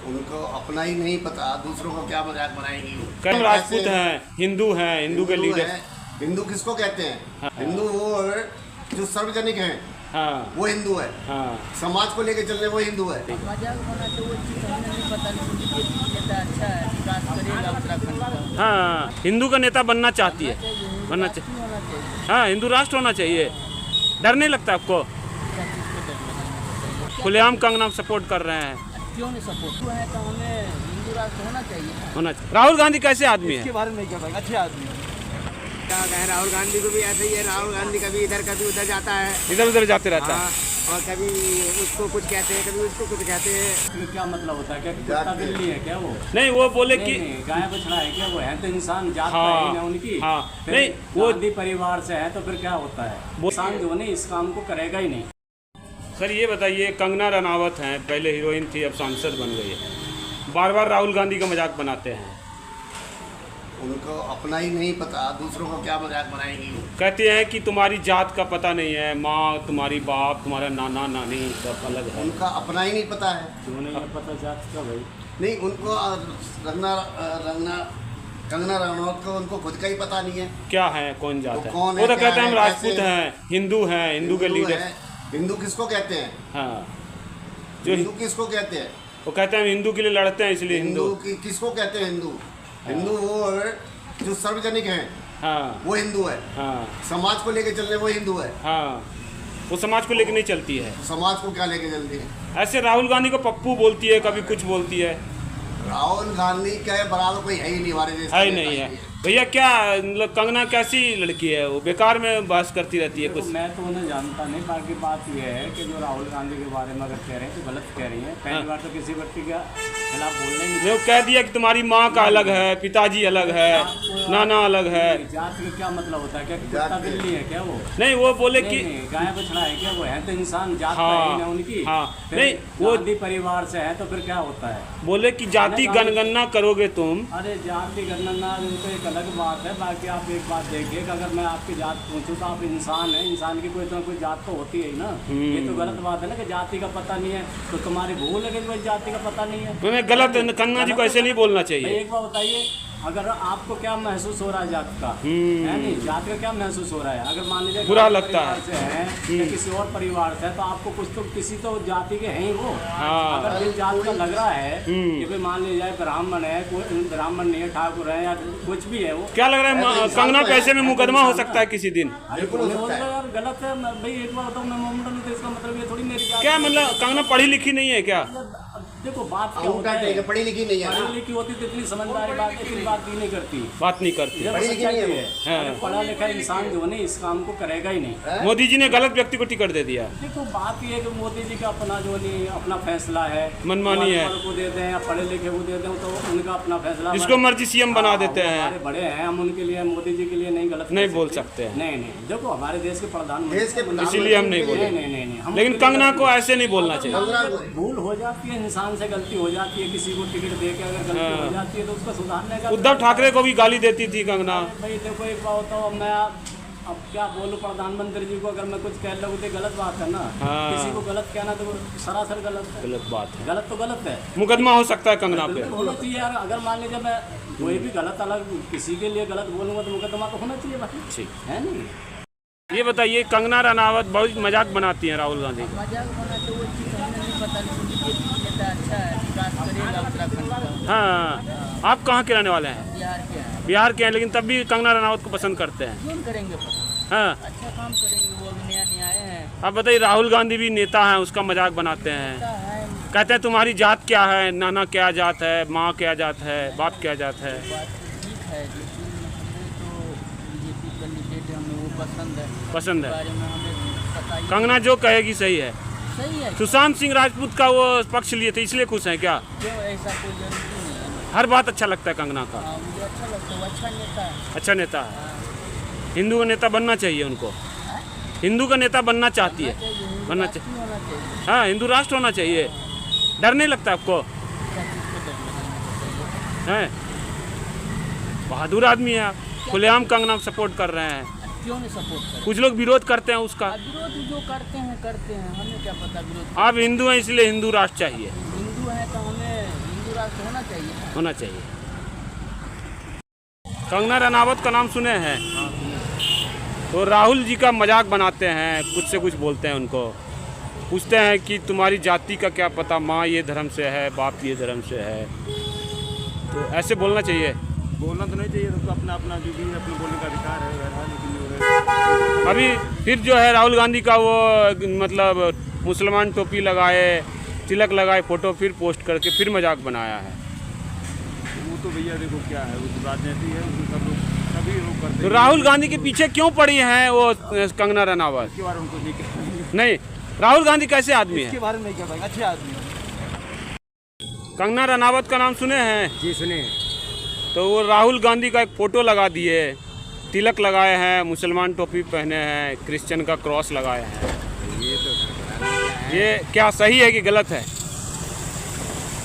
उनको अपना ही नहीं पता, दूसरों को क्या मजाक बनाएंगी। कई राजपूत हैं, हिंदू हैं, हिंदू के लीडर। हिंदू किसको कहते हैं? हाँ। हिंदू वो जो सार्वजनिक हैं, हाँ वो हिंदू है। हाँ। समाज को लेके चलने वो हिंदू है। मजाक बना तो वो चीज़ हमें नहीं पता, लेकिन बीजेपी नेता अच्छा है, विकास करेगा उत्तराखंड का। हाँ, हिंदू का नेता बनना चाहती है, बनना चाहिए। होना चाहिए। हाँ, हिंदू राष्ट्र होना चाहिए। डर नहीं लगता आपको? क्या चीज़ को डर लगना चाहिए? खुलेआम कंगना सपोर्ट कर रहे हैं। क्यों नहीं सपोर्ट हुआ है तो हमें हिंदू राष्ट्र होना चाहिए ना। होना चाहिए। राहुल गांधी कैसे आदमी है? बारे में क्या भाई, अच्छे आदमी क्या कहें, राहुल गांधी को भी ऐसे ही है। राहुल गांधी कभी इधर कभी उधर जाता है। इधर उधर जाते रहता है। हाँ, और कभी उसको कुछ कहते हैं, कभी उसको कुछ कहते हैं। क्या मतलब होता है? क्या कुत्ता बिल्ली है क्या वो? नहीं, वो बोले कि नहीं, गाय बछड़ा है क्या वो? है तो इंसान, जात हाँ, का ही ना उनकी। हाँ, फिर नहीं, वो गांधी परिवार से है तो फिर क्या होता है? वो इंसान जो है ना इस काम को करेगा ही नहीं। सर ये बताइए, कंगना रनावत हैं, पहले हीरोइन थी, अब सांसद बन गई है, बार बार राहुल गांधी का मजाक बनाते हैं। उनको अपना ही नहीं पता, दूसरों को क्या मजाक बनाएंगी। कहते हैं कि तुम्हारी जात का पता नहीं है, माँ तुम्हारी बाप तुम्हारा नाना नानी सब अलग है। उनका अपना ही नहीं पता है। क्यों नहीं है पता जात का भाई? नहीं, उनको कंगना रनौत को उनको खुद का ही पता नहीं है। क्या है, कौन जात वो है? कौन है, वो तो क्या कहते हैं हम है, राजपूत कैसे हैं, हिंदू हैं, हिंदू के लीडर। है। हिंदू किसको कहते हैं? हाँ, जो हिंदू किसको कहते हैं? वो कहते हैं हम हिंदू के लिए लड़ते हैं इसलिए हिंदू। किसको कहते हैं हिंदू? हिंदू वो जो सार्वजनिक हैं, हाँ वो हिंदू है। हाँ समाज को लेके चलने वो हिंदू है। हाँ, वो समाज को लेकर नहीं चलती है। समाज को क्या लेके चलती है? ऐसे राहुल गांधी को पप्पू बोलती है, कभी कुछ बोलती है। राहुल गांधी के बराबर कोई है ही नहीं हमारे देश है का ही नेता नहीं है ही भैया। क्या मतलब कंगना कैसी लड़की है? वो बेकार में बहस करती रहती है देखो, कुछ। मैं तो उन्हें जानता नहीं। बाकी बात यह है कि जो राहुल गांधी के बारे में अगर कह रहे हैं तो गलत कह रही है। पहली बार तो किसी व्यक्ति के खिलाफ बोलने नहीं। वो कह दिया कि तुम्हारी माँ का अलग है, पिताजी अलग है, नाना अलग है। जात का क्या मतलब होता है? क्या कुत्ता बिल्ली है क्या वो? नहीं, वो बोले कि नहीं, गाय बछड़ा है क्या वो? है तो इंसान, जात हाँ, का ही ना उनकी। हाँ, फिर नहीं, वो गांधी परिवार से है तो फिर क्या होता है? बोले कि जाति गणगणना करोगे तुम। अरे जाति गणना तो एक अलग बात है। बाकी आप एक बात देखिए कि अगर मैं आपकी जात पूछूं तो आप इंसान हैं, इंसान की कोई तो कोई जात तो होती है ही ना। ये तो गलत बात है ना कि जाति का पता नहीं है तो तुम्हारी भूल है कि भाई जाति का पता नहीं है। मैं गलत, कंगना जी को ऐसे नहीं बोलना चाहिए। एक बार बताइए, अगर आपको क्या महसूस हो रहा है जात का? है नहीं, जात का क्या महसूस हो रहा है? अगर मान लीजिए बुरा गांधी लगता है। परिवार से है या किसी और परिवार से है तो आपको कुछ तो किसी तो जाति के हैं ही वो। हाँ। अगर जिस जात का लग रहा है कि भाई मान लीजिए ब्राह्मण है, कोई ब्राह्मण नहीं है, ठाकुर है या कुछ भी है वो। क्या लग रहा है कंगना पैसे में मुकदमा हो सकता है किसी दिन? अरे बोलने बोल रहे यार गलत है। भाई एक बार बताऊँ, मैं मोहम्मद नहीं तो इसका मतलब ये थोड़ी मेरी जात क्या मतलब कंगना पढ़ी लिखी नहीं है क्या? देखो बात क्या होता अंगूठा है, टेक है, पढ़ी लिखी नहीं है ना। पढ़ी लिखी होती तो इतनी समझदारी बात इतनी बात ही नहीं करती। बात नहीं करती। जब पढ़ी लिखी सच्चाई नहीं है है, हाँ। अरे पढ़ा लिखा इंसान जो है ना इस काम को करेगा ही नहीं। मोदी जी ने गलत व्यक्ति को टिकट दे दिया। देखो बात ये है कि मोदी जी का अपना जो नहीं अपना फैसला है, मनमानी है। को दे दें या पढ़े लिखे को दे दें तो उनका अपना फैसला। जिसको मर्जी सीएम बना देते हैं। हमारे बड़े हैं, हम उनके लिए मोदी जी के लिए नहीं गलत नहीं कह बोल सकते हैं। नहीं नहीं, देखो हमारे देश के प्रधानमंत्री देश के इसीलिए हम नहीं बोले। नहीं, हम लेकिन उनके लिए कंगना गलत को नहीं। ऐसे नहीं बोलना चाहिए। कंगना को भूल हो जाती है, इंसान से गलती हो जाती है, किसी को टिकट दे के अगर गलती हो जाती है तो उसको सुधारने का। उद्धव ठाकरे को भी गाली देती थी कंगना। भाई देखो एक बात बताओ, मैं अब क्या बोलूं, प्रधानमंत्री जी को अगर मैं कुछ कह लगूँ तो गलत बात है ना। हाँ। किसी को गलत कहना तो सरासर गलत है। गलत बात है, गलत तो गलत है। मुकदमा हो सकता है कंगना पे। बिल्कुल होना चाहिए यार। अगर मान लीजिए मैं कोई भी गलत अलग किसी के लिए गलत बोलूँगा तो मुकदमा तो होना चाहिए भाई, ठीक है नहीं? ये बताइए, कंगना रनावत बहुत मजाक बनाती हैं राहुल गांधी को। मजाक बना तो वो चीज़ हमें नहीं पता, लेकिन बीजेपी नेता अच्छा है, विकास करेगा उत्तराखंड का। हाँ, आप कहाँ के रहने वाले हैं? बिहार के हैं। बिहार के हैं, लेकिन तब भी कंगना रनावत को पसंद करते हैं। क्यों करेंगे पसंद? हाँ, अच्छा काम करेंगे, वो अभी नया नया आए हैं। आप बताइए, राहुल गांधी भी नेता हैं, उसका मजाक बनाते हैं। अच्छा है, कहते हैं तुम्हारी जात क्या है, नाना क्या जात है, माँ क्या जात है, बाप क्या जात है। बात ठीक है, लेकिन हमें तो बीजेपी कैंडिडेट हमें वो पसंद है। पसंद है। बारे में हमें पता ही कंगना जो कहेगी सही है। सही है। सुशांत सिंह राजपूत का वो पक्ष लिए थे, इसलिए खुश हैं क्या? क्यों ऐसा कोई जरूरी नहीं है। हर बात अच्छा लगता है कंगना का। हाँ, मुझे अच्छा लगता है, वो अच्छा नेता है। अच्छा नेता है। हिंदू का नेता बनना चाहिए उनको। हिंदू का नेता बनना चाहती है, बनना चाहिए। होना चाहिए। हाँ, हिंदू राष्ट्र होना चाहिए। डर नहीं लगता आपको? क्या चीज़ को डर लगना चाहिए? हैं, बहादुर आदमी है आप, खुलेआम कंगना सपोर्ट कर रहे हैं। क्यों नहीं सपोर्ट करें? कुछ लोग विरोध करते हैं उसका। अब विरोध जो करते हैं हमें क्या पता विरोध। आप हिंदू हैं इसलिए हिंदू राष्ट्र चाहिए। हिंदू हैं तो हमें विकास होना चाहिए ना। होना चाहिए। कंगना रनावत का नाम सुने हैं? तो राहुल जी का मजाक बनाते हैं, कुछ से कुछ बोलते हैं, उनको पूछते हैं कि तुम्हारी जाति का क्या पता, माँ ये धर्म से है, बाप ये धर्म से है। तो ऐसे बोलना चाहिए? बोलना तो नहीं चाहिए, सबको अपना अपना जो भी अपने बोलने का अधिकार है, लेकिन अभी फिर जो है राहुल गांधी का वो मतलब मुसलमान टोपी लगाए, तिलक लगाए फोटो फिर पोस्ट करके फिर मजाक बनाया है। वो तो भैया देखो क्या है, वो तो राजनीति है, उसमें सब लोग सभी लोग करते तो हैं। राहुल गांधी के पीछे क्यों पड़ी हैं वो कंगना रनावत? इसके बारे में उनको नहीं कहेंगे। नहीं, राहुल गांधी कैसे आदमी है? इसके बारे में नहीं कह पाएंगे, अच्छे आदमी है। कंगना रनावत का नाम सुने हैं? जी सुने। तो वो राहुल गांधी का एक फ़ोटो लगा दिए, तिलक लगाए हैं, मुसलमान टोपी पहने हैं, क्रिश्चियन का क्रॉस लगाए हैं। ये तो ये क्या सही है कि गलत है?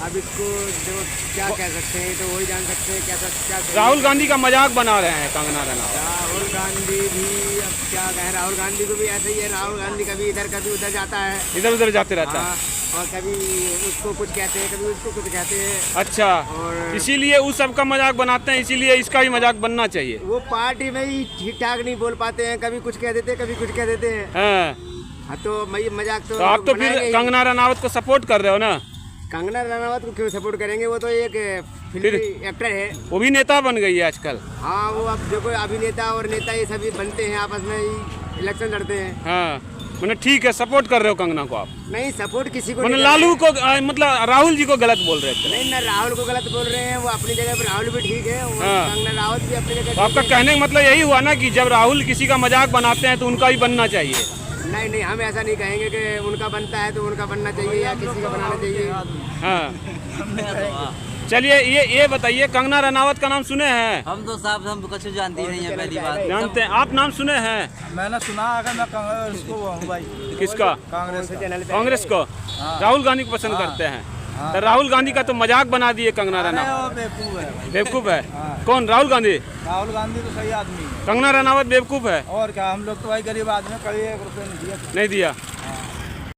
अब इसको देखो क्या कह सकते हैं, तो वही जान सकते हैं क्या क्या सही है। राहुल गांधी का मजाक बना रहे हैं कंगना रनावत। राहुल गांधी भी अब क्या कहें, राहुल गांधी को भी ऐसा ही है। राहुल गांधी कभी इधर कभी उधर जाता है, इधर उधर जाते रहता हाँ, है। और कभी उसको कुछ कहते हैं, कभी उसको कुछ कहते हैं। अच्छा, और इसीलिए उस सब का मजाक बनाते हैं, इसीलिए इसका भी मजाक बनना चाहिए। वो पार्टी में ही ठीक ठाक नहीं बोल पाते हैं, कभी कुछ कह देते हैं, कभी कुछ कह देते हैं। हाँ, तो मजाक तो तो आप तो बनाएंगे फिर ही। कंगना रनावत को सपोर्ट कर रहे हो ना? कंगना रनावत को क्यों सपोर्ट करेंगे, वो तो एक फिल्मी एक्टर है। वो भी नेता बन गई है आजकल। हाँ, वो अब देखो अभिनेता और नेता ये सभी बनते हैं, आपस में ही इलेक्शन लड़ते हैं। हाँ, मैंने ठीक है, सपोर्ट कर रहे हो कंगना को आप? नहीं सपोर्ट किसी को मैंने नहीं लालू को मतलब राहुल जी को गलत बोल रहे थे। नहीं ना, राहुल को गलत बोल रहे हैं, वो अपनी जगह पर राहुल भी ठीक है और हाँ। कंगना रावत भी अपनी जगह तो आपका ठीक है। कहने का मतलब यही हुआ ना कि जब राहुल किसी का मजाक बनाते हैं तो उनका भी बनना चाहिए? नहीं नहीं, हम ऐसा नहीं कहेंगे कि उनका बनता है तो उनका बनना चाहिए या किसी का बनाना चाहिए। हाँ, चलिए ये बताइए, कंगना रनावत का नाम सुने हैं? हम तो साहब हम कुछ जानते ही नहीं है, पहली बात। जानते हैं? आप नाम सुने हैं? मैंने सुना, अगर मैं कांग्रेस को हूँ भाई। किसका? कांग्रेस का। कांग्रेस को? राहुल गांधी को पसंद करते हैं? तो राहुल गांधी का तो मजाक बना दिए कंगना रनावत। बेवकूफ है, बेवकूफ है? कौन? राहुल गांधी? राहुल गांधी तो सही आदमी है। कंगना रनावत बेवकूफ है? और क्या, हम लोग तो भाई गरीब आदमी, कभी 1 रुपये नहीं दिया। नहीं दिया।